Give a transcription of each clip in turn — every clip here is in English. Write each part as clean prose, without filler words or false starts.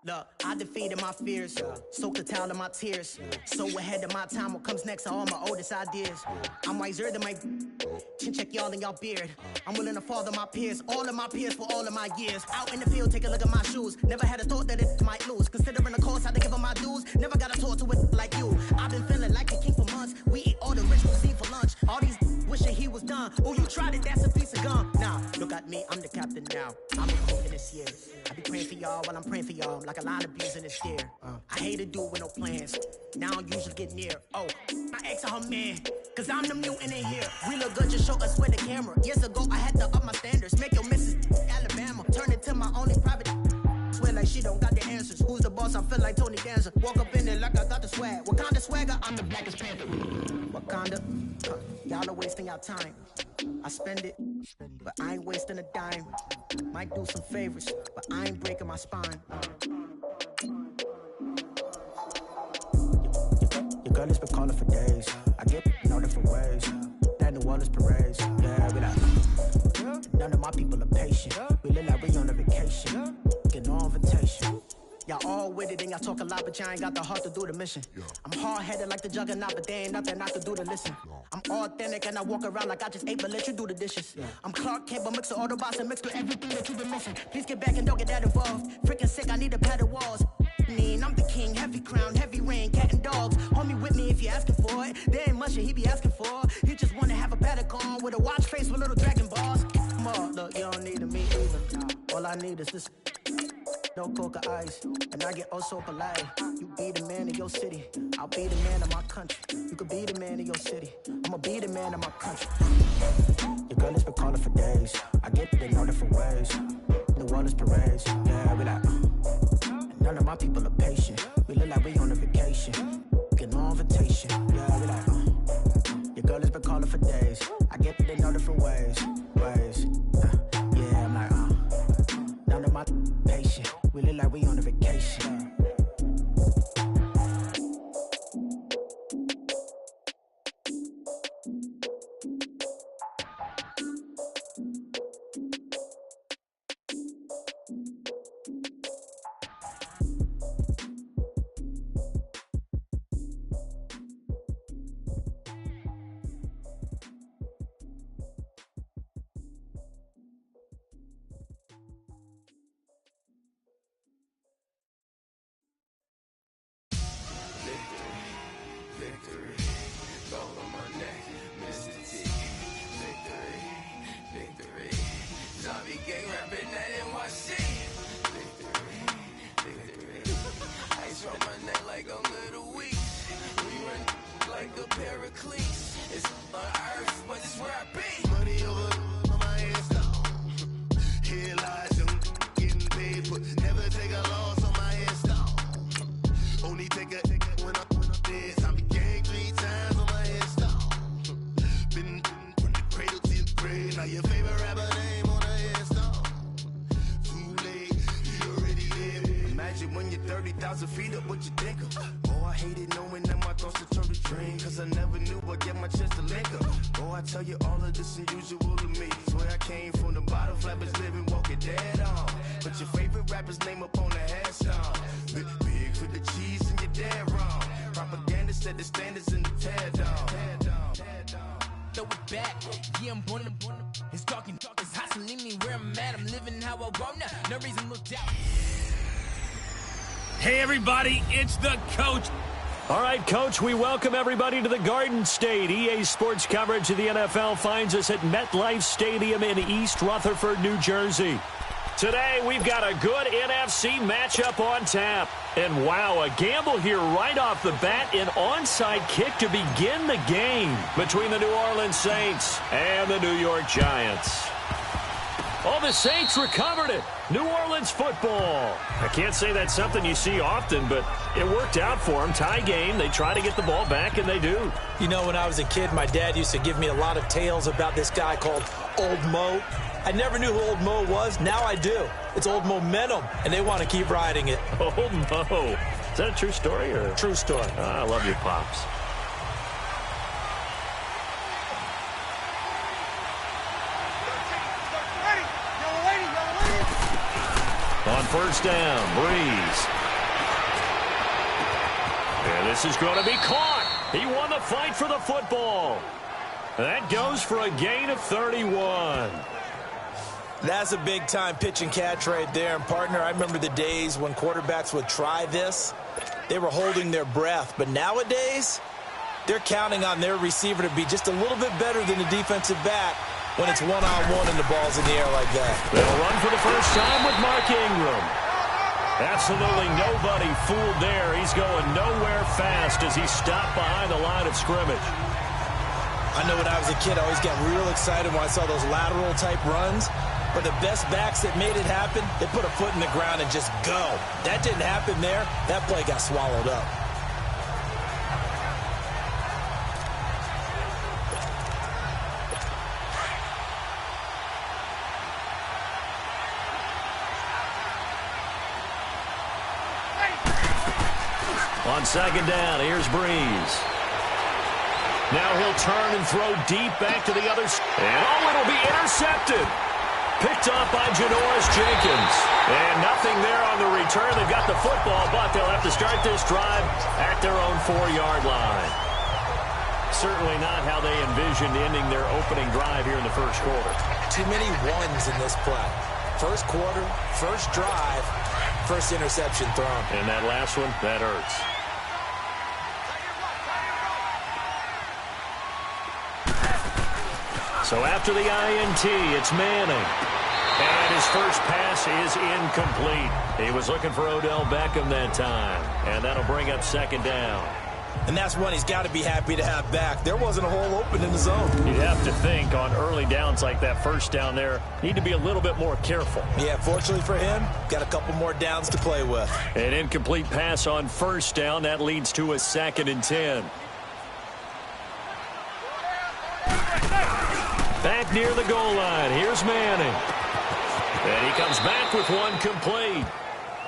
Look, I defeated my fears, soaked the towel in my tears. So ahead of my time, what comes next are all my oldest ideas. I'm wiser than my chin check y'all in y'all beard. I'm willing to father my peers, all of my peers for all of my years. Out in the field, take a look at my shoes. Never had a thought that it might lose. Considering the cost, I had to give them my dues. Never got a talk to it like you. I've been feeling like a king for months. We eat all the rich cuisine for lunch. All these wishing he was done. Oh, you tried it, that's a piece of gum. Now, look at me, I'm the captain now. I'm recruiting this year. I be praying for y'all while I'm praying for y'all. Like a line of bees in this year. I hate to do with no plans. Now I usually get near. Oh, my ex are her man. Cause I'm the mutant in here. We look good, just show us where the camera. Years ago, I had to up my standards. Make your missus Alabama. Turn it to my only private. Swear like she don't got the answers. Who's the boss? I feel like Tony Danza. Walk up in there like I got the swag. What kind of swagger? I'm the blackest panther. Wakanda. Y'all are wasting our time. I spend it, but I ain't wasting a dime. Might do some favors, but I ain't breaking my spine. Your girl has been calling for days. I get in all different ways. That New Orleans parades. Yeah, we like. None of my people are patient. We live like we on a vacation. Get no invitation. Y'all all with it and y'all talk a lot, but y'all ain't got the heart to do the mission. I'm hard-headed like the juggernaut, but there ain't nothing I can do to listen. I'm authentic and I walk around like I just ate, but let you do the dishes. I'm Clark Kent, but mix of Autobots and mix with everything that you've been missing. Please get back and don't get that involved. Freaking sick, I need to pad the walls. I'm the king, heavy crown, heavy rain, cat and dogs. Homie with me if you're asking for it. There ain't much that he be asking for. He just wanna have a paddock on with a watch face with little dragon balls. Come on, look, you don't need me either. All I need is this. No coca ice, and I get oh so polite. You be the man of your city, I'll be the man of my country. You could be the man of your city, I'ma be the man of my country. Your girl has been calling for days. I get it in all different ways. New Orleans parades, yeah, we like. None of my people are patient. We look like we on a vacation. Get no invitation, yeah, we like. Your girl has been calling for days. I get it in all different ways. Yeah, I'm like, none of my patient. We look like we on a vacation. Hey everybody, it's the coach. All right, Coach, we welcome everybody to the Garden State. EA Sports coverage of the NFL finds us at MetLife Stadium in East Rutherford, New Jersey. Today, we've got a good NFC matchup on tap. And wow, a gamble here right off the bat, an onside kick to begin the game between the New Orleans Saints and the New York Giants. Oh, the Saints recovered it. New Orleans football. I can't say that's something you see often, but it worked out for them. Tie game. They try to get the ball back, and they do. You know, when I was a kid, my dad used to give me a lot of tales about this guy called Old Mo. I never knew who Old Mo was. Now I do. It's Old Momentum, and they want to keep riding it. Old Mo. Is that a true story? Or? True story. I love your pops. On first down, Breeze. And this is going to be caught. He won the fight for the football. That goes for a gain of 31. That's a big-time pitch and catch right there. And, partner, I remember the days when quarterbacks would try this. They were holding their breath. But nowadays, they're counting on their receiver to be just a little bit better than the defensive back when it's one-on-one and the ball's in the air like that. They'll run for the first time with Mark Ingram. Absolutely nobody fooled there. He's going nowhere fast as he stopped behind the line of scrimmage. I know when I was a kid, I always got real excited when I saw those lateral-type runs. But the best backs that made it happen, they put a foot in the ground and just go. That didn't happen there. That play got swallowed up. On second down, here's Breeze. Now he'll turn and throw deep back to the other side. And it'll be intercepted. Picked off by Janoris Jenkins. And nothing there on the return. They've got the football, but they'll have to start this drive at their own 4-yard line. Certainly not how they envisioned ending their opening drive here in the first quarter. Too many ones in this play. First quarter, first drive, first interception thrown. And that last one, that hurts. So after the INT, it's Manning. And his first pass is incomplete. He was looking for Odell Beckham that time. And that'll bring up second down. And that's one he's got to be happy to have back. There wasn't a hole open in the zone. You'd have to think on early downs like that first down there, need to be a little bit more careful. Yeah, fortunately for him, got a couple more downs to play with. An incomplete pass on first down. That leads to a 2nd and 10. Back near the goal line. Here's Manning. And he comes back with one complete.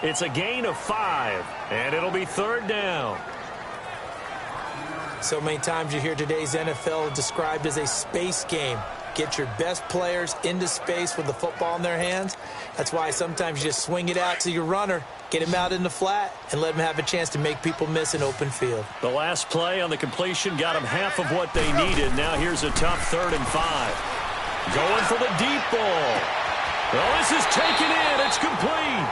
It's a gain of 5, and it'll be 3rd down. So many times you hear today's NFL described as a space game. Get your best players into space with the football in their hands. That's why sometimes you just swing it out to your runner, get him out in the flat, and let him have a chance to make people miss an open field. The last play on the completion got them half of what they needed. Now here's a tough 3rd and 5. Going for the deep ball. Well, this is taken in. It's complete.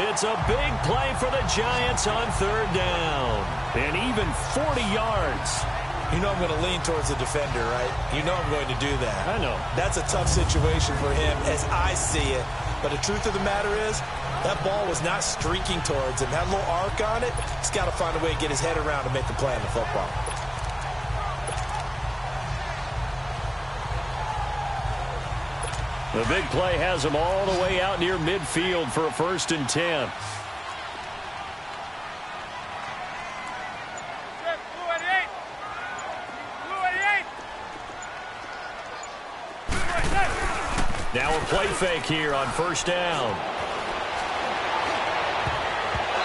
It's a big play for the Giants on 3rd down. And even 40 yards. You know I'm going to lean towards the defender, right? You know I'm going to do that. I know. That's a tough situation for him as I see it. But the truth of the matter is, that ball was not streaking towards him. Had a little arc on it. He's got to find a way to get his head around to make the play on the football. The big play has him all the way out near midfield for a 1st and 10. Now a play fake here on 1st down.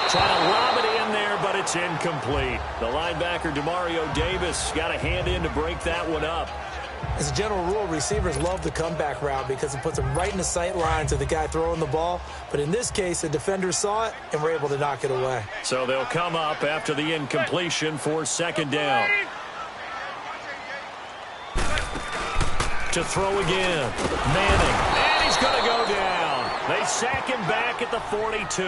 Trying to lob it in there, but it's incomplete. The linebacker, Demario Davis, got a hand in to break that one up. As a general rule, receivers love the comeback route because it puts them right in the sight lines of the guy throwing the ball. But in this case, the defender saw it and were able to knock it away. So they'll come up after the incompletion for 2nd down. To throw again. Manning. And he's going to go down. They sack him back at the 42.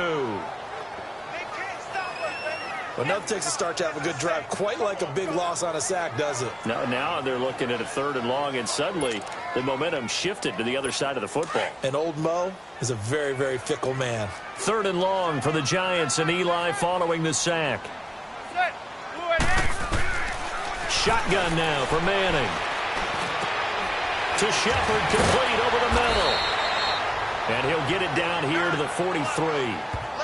Well, nothing takes a start to have a good drive quite like a big loss on a sack, does it? Now they're looking at a 3rd and long, and suddenly the momentum shifted to the other side of the football. And Old Mo is a very, very fickle man. 3rd and long for the Giants, and Eli following the sack. Shotgun now for Manning. To Shepard, complete over the middle. And he'll get it down here to the 43.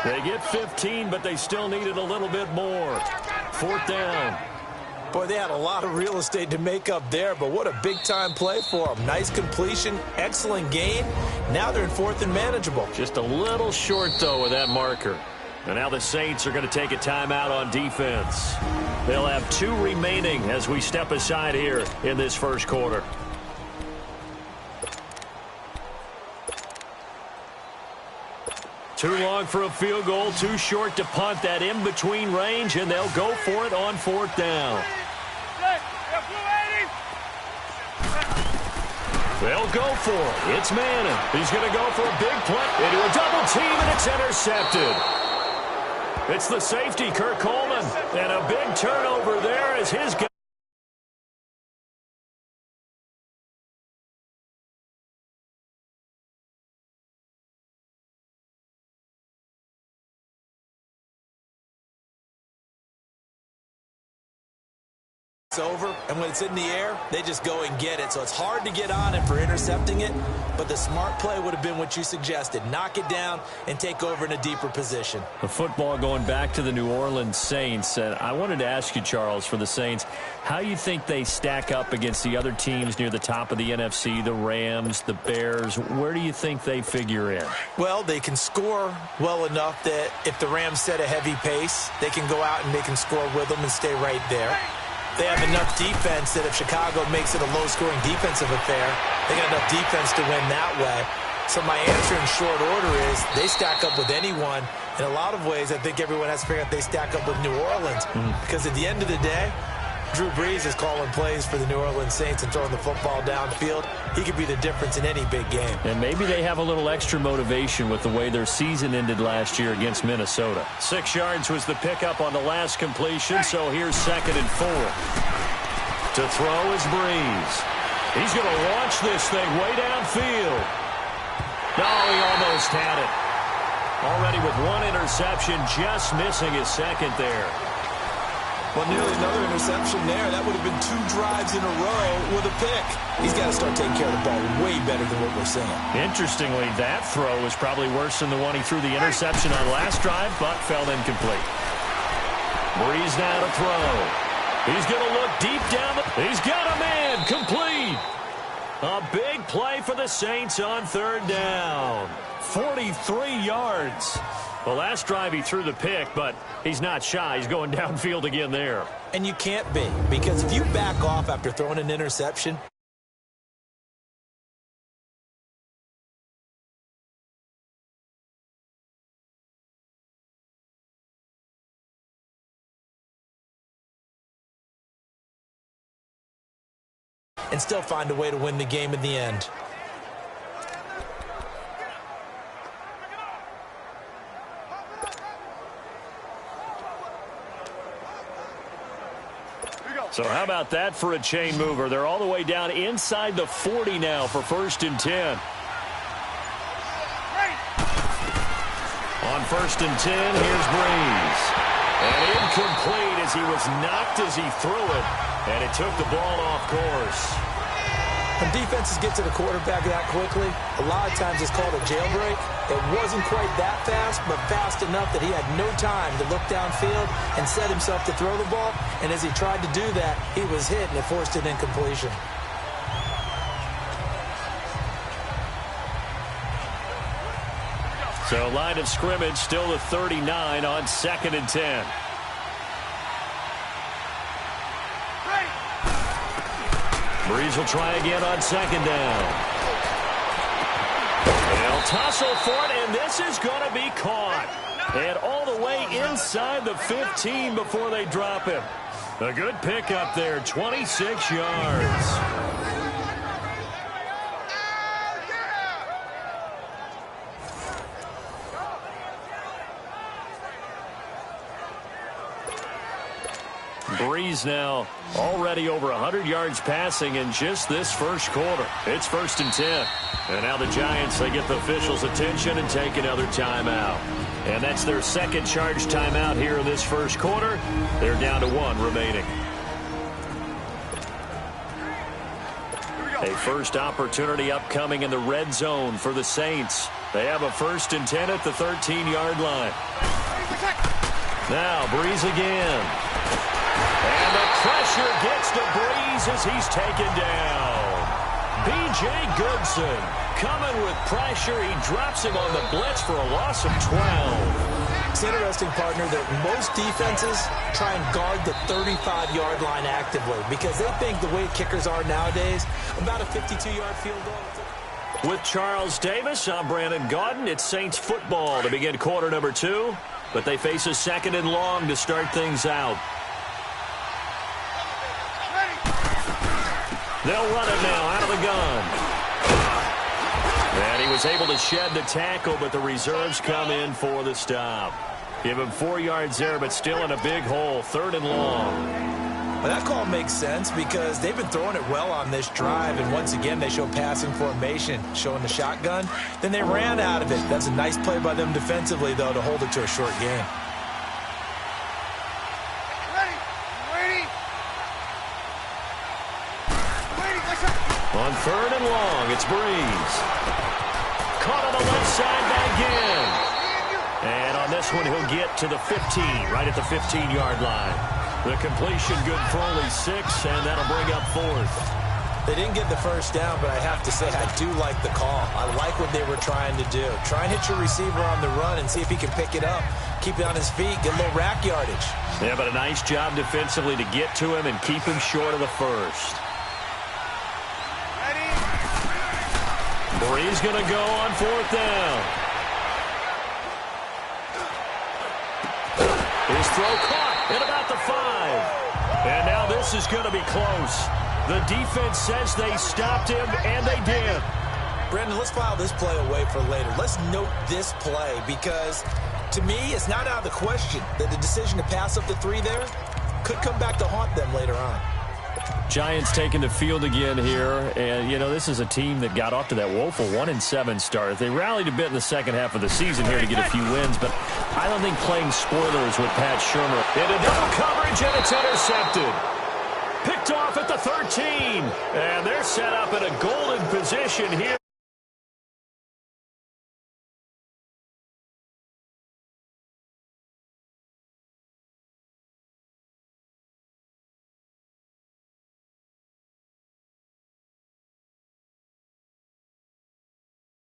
They get 15, but they still needed a little bit more. 4th down. Boy, they had a lot of real estate to make up there, but what a big-time play for them. Nice completion, excellent gain. Now they're in 4th and manageable. Just a little short, though, with that marker. And now the Saints are going to take a timeout on defense. They'll have 2 remaining as we step aside here in this first quarter. Too long for a field goal, too short to punt that in-between range, and they'll go for it on 4th down. They'll go for it. It's Manning. He's going to go for a big play into a double team, and it's intercepted. It's the safety, Kirk Coleman, and a big turnover there as his guy. Over, and when it's in the air, they just go and get it. So it's hard to get on him for intercepting it, but the smart play would have been what you suggested. Knock it down and take over in a deeper position. The football going back to the New Orleans Saints. I wanted to ask you, Charles, for the Saints, how you think they stack up against the other teams near the top of the NFC, the Rams, the Bears. Where do you think they figure in? Well, they can score well enough that if the Rams set a heavy pace, they can go out and they can score with them and stay right there. They have enough defense that if Chicago makes it a low-scoring defensive affair, they got enough defense to win that way. So my answer in short order is they stack up with anyone. In a lot of ways, I think everyone has to figure out they stack up with New Orleans. Because at the end of the day, Drew Brees is calling plays for the New Orleans Saints and throwing the football downfield. He could be the difference in any big game. And maybe they have a little extra motivation with the way their season ended last year against Minnesota. 6 yards was the pickup on the last completion, so here's 2nd and 4. To throw is Brees. He's going to launch this thing way downfield. No, he almost had it. Already with 1 interception, just missing his 2nd there. Well, nearly another interception there. That would have been 2 drives in a row with a pick. He's got to start taking care of the ball way better than what we're seeing. Interestingly, that throw was probably worse than the one he threw the interception on last drive, but fell incomplete. Brees now to throw. He's going to look deep down. He's got a man. Complete. A big play for the Saints on 3rd down. 43 yards. The last drive he threw the pick, but he's not shy. He's going downfield again there. And you can't be, because if you back off after throwing an interception, and still find a way to win the game in the end. So how about that for a chain mover? They're all the way down inside the 40 now for 1st and 10. On 1st and 10, here's Brees. And incomplete as he was knocked as he threw it. And it took the ball off course. When defenses get to the quarterback that quickly, a lot of times it's called a jailbreak. It wasn't quite that fast, but fast enough that he had no time to look downfield and set himself to throw the ball. And as he tried to do that, he was hit, and it forced an incompletion. So line of scrimmage still the 39 on 2nd and 10. Brees will try again on 2nd down. They'll tussle for it, and this is going to be caught. And all the way inside the 15 before they drop him. A good pickup there, 26 yards. Brees now already over 100 yards passing in just this first quarter. It's 1st and 10. And now the Giants, they get the officials' attention and take another timeout. And that's their 2nd charge timeout here in this first quarter. They're down to 1 remaining. A first opportunity upcoming in the red zone for the Saints. They have a 1st and 10 at the 13-yard line. Now Brees again. And the pressure gets to Brees as he's taken down. B.J. Goodson coming with pressure. He drops him on the blitz for a loss of 12. It's interesting, partner, that most defenses try and guard the 35-yard line actively because they think the way kickers are nowadays, about a 52-yard field goal. With Charles Davis, I'm Brandon Gaudin. It's Saints football to begin quarter number 2, but they face a second and long to start things out. They'll run it now out of the gun. And he was able to shed the tackle, but the reserves come in for the stop. Give him 4 yards there, but still in a big hole, 3rd and long. Well, that call makes sense because they've been throwing it well on this drive, and once again they show passing formation, showing the shotgun. Then they ran out of it. That's a nice play by them defensively, though, to hold it to a short game. On 3rd and long, it's Breeze. Caught on the left side by Ginn. And on this one, he'll get to the 15, right at the 15-yard line. The completion good for only 6, and that'll bring up 4th. They didn't get the first down, but I have to say I do like the call. I like what they were trying to do. Try and hit your receiver on the run and see if he can pick it up. Keep it on his feet, get a little rack yardage. Yeah, but a nice job defensively to get to him and keep him short of the first. Breeze going to go on 4th down. His throw caught at about the 5. And now this is going to be close. The defense says they stopped him, and they did. Brandon, let's file this play away for later. Let's note this play because, to me, it's not out of the question that the decision to pass up the 3 there could come back to haunt them later on. Giants taking the field again here, and, you know, this is a team that got off to that woeful 1-7 start. They rallied a bit in the second half of the season here to get a few wins, but I don't think playing spoilers with Pat Shurmur. Into double coverage, and it's intercepted. Picked off at the 13, and they're set up in a golden position here.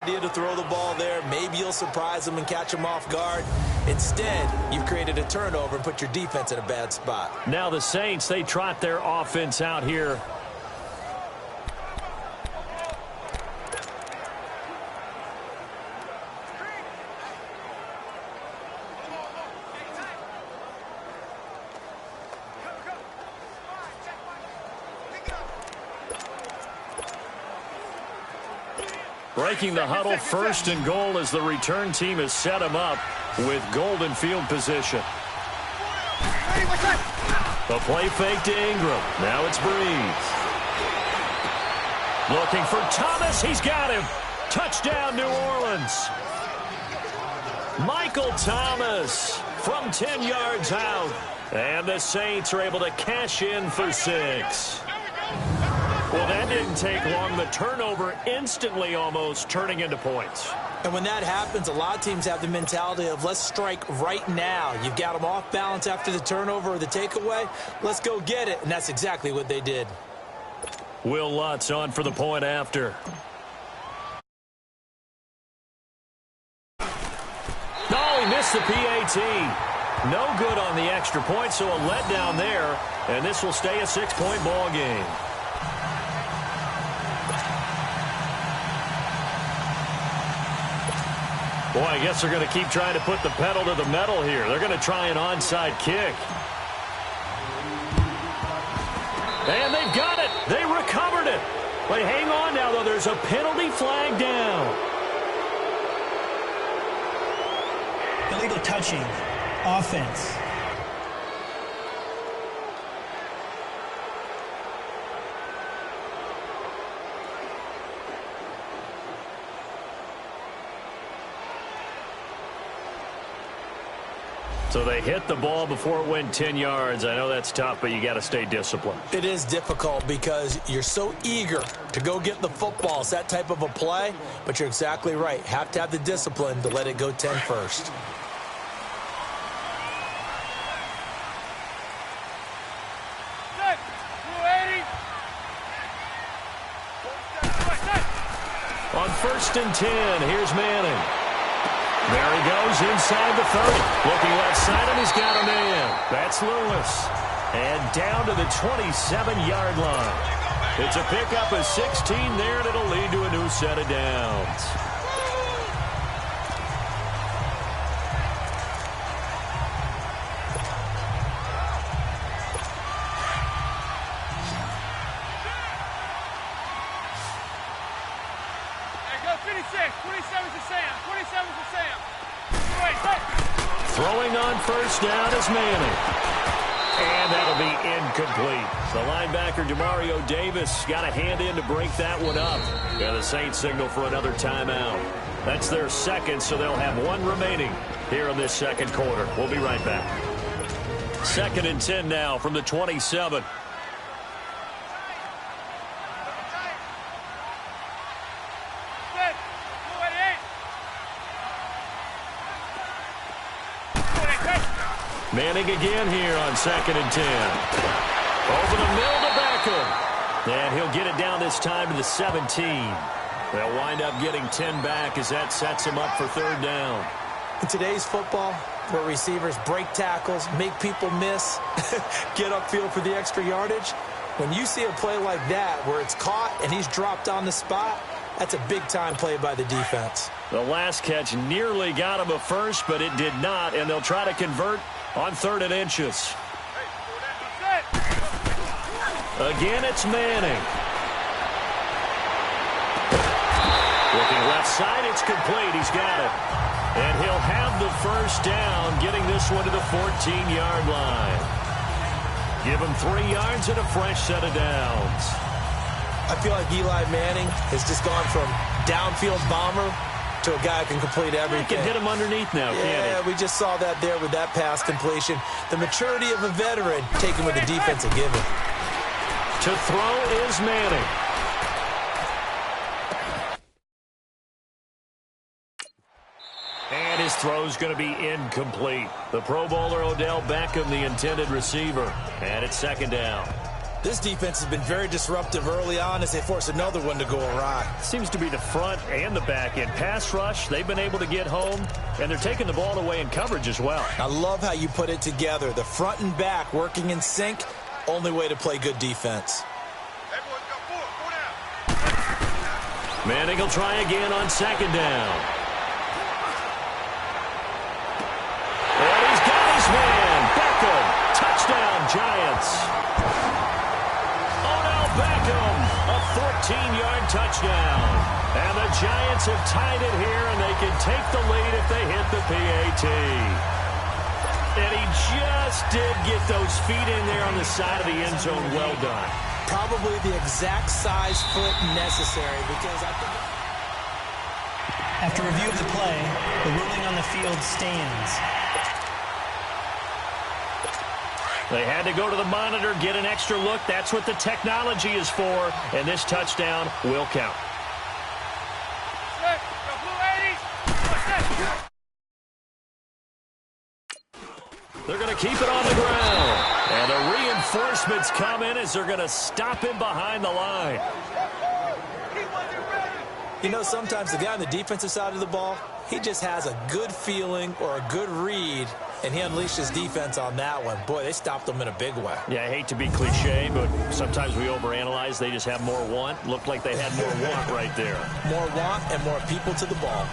Idea to throw the ball there. Maybe you'll surprise them and catch them off guard. Instead, you've created a turnover and put your defense in a bad spot. Now the Saints, they trot their offense out here. Breaking the huddle, 1st and goal as the return team has set him up with golden field position. The play fake to Ingram. Now it's Breeze. Looking for Thomas. He's got him. Touchdown, New Orleans. Michael Thomas from 10 yards out. And the Saints are able to cash in for 6. Well, that didn't take long. The turnover instantly almost turning into points. And when that happens, a lot of teams have the mentality of let's strike right now. You've got them off balance after the turnover or the takeaway. Let's go get it. And that's exactly what they did. Will Lutz on for the point after. Oh, he missed the PAT. No good on the extra point, so a letdown there. And this will stay a 6-point ball game. Boy, I guess they're going to keep trying to put the pedal to the metal here. They're going to try an onside kick. And they've got it. They recovered it. But hang on now, though. There's a penalty flag down. Illegal touching. Offense. So they hit the ball before it went 10 yards. I know that's tough, but you got to stay disciplined. It is difficult because you're so eager to go get the football. It's that type of a play, but you're exactly right. Have to have the discipline to let it go 10 first. On 1st and 10, here's Manning. There he goes inside the 30. Looking left side, and he's got a man. That's Lewis. And down to the 27-yard line. It's a pickup of 16 there, and it'll lead to a new set of downs. Throwing on first down is Manning. And that'll be incomplete. The linebacker, Demario Davis, got a hand in to break that one up. And the Saints signal for another timeout. That's their second, so they'll have one remaining here in this second quarter. We'll be right back. 2nd and 10 now from the 27. Manning again here on 2nd and 10. Over the middle to Beckham. And he'll get it down this time to the 17. They'll wind up getting 10 back as that sets him up for 3rd down. In today's football, where receivers break tackles, make people miss, get upfield for the extra yardage, when you see a play like that where it's caught and he's dropped on the spot, that's a big-time play by the defense. The last catch nearly got him a first, but it did not, and they'll try to convert on 3rd and inches. Again, it's Manning. Looking left side, it's complete. He's got it. And he'll have the first down, getting this one to the 14-yard line. Give him 3 yards and a fresh set of downs. I feel like Eli Manning has just gone from downfield bomber to a guy who can complete everything. He can hit him underneath now, can't he? Yeah, we just saw that there with that pass completion. The maturity of a veteran taken with the defensive given. To throw is Manning. And his throw's going to be incomplete. The Pro Bowler Odell Beckham, the intended receiver. And it's 2nd down. This defense has been very disruptive early on as they force another one to go awry. Seems to be the front and the back end. Pass rush, they've been able to get home, and they're taking the ball away in coverage as well. I love how you put it together. The front and back working in sync, only way to play good defense. Manning will try again on 2nd down. And he's got his man. Beckham, touchdown, Giants. Beckham, a 14-yard touchdown. And the Giants have tied it here, and they can take the lead if they hit the PAT. And he just did get those feet in there on the side of the end zone. Well done. Probably the exact size foot necessary because I think... After review of the play, the ruling on the field stands. They had to go to the monitor, get an extra look. That's what the technology is for, and this touchdown will count. They're going to keep it on the ground. And the reinforcements come in as they're going to stop him behind the line. You know, sometimes the guy on the defensive side of the ball, he just has a good feeling or a good read, and he unleashed his defense on that one. Boy, they stopped them in a big way. Yeah, I hate to be cliche, but sometimes we overanalyze. They just have more want. Looked like they had more want right there. More want and more people to the ball.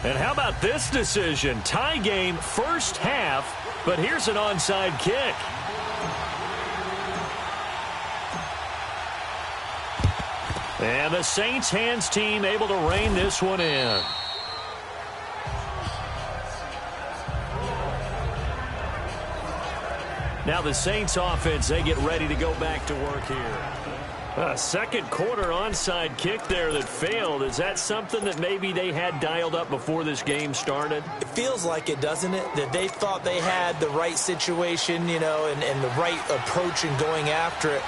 And how about this decision? Tie game first half, but here's an onside kick. And the Saints hands team able to rein this one in. Now the Saints offense, they get ready to go back to work here. Second quarter onside kick there that failed. Is that something that maybe they had dialed up before this game started? It feels like it, doesn't it? That they thought they had the right situation, you know, and the right approach in going after it.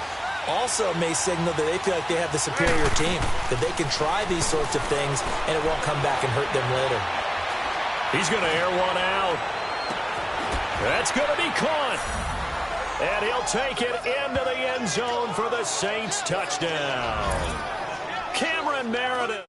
Also may signal that they feel like they have the superior team, that they can try these sorts of things and it won't come back and hurt them later. He's going to air one out. That's going to be caught. And he'll take it into the end zone for the Saints touchdown. Cameron Meredith.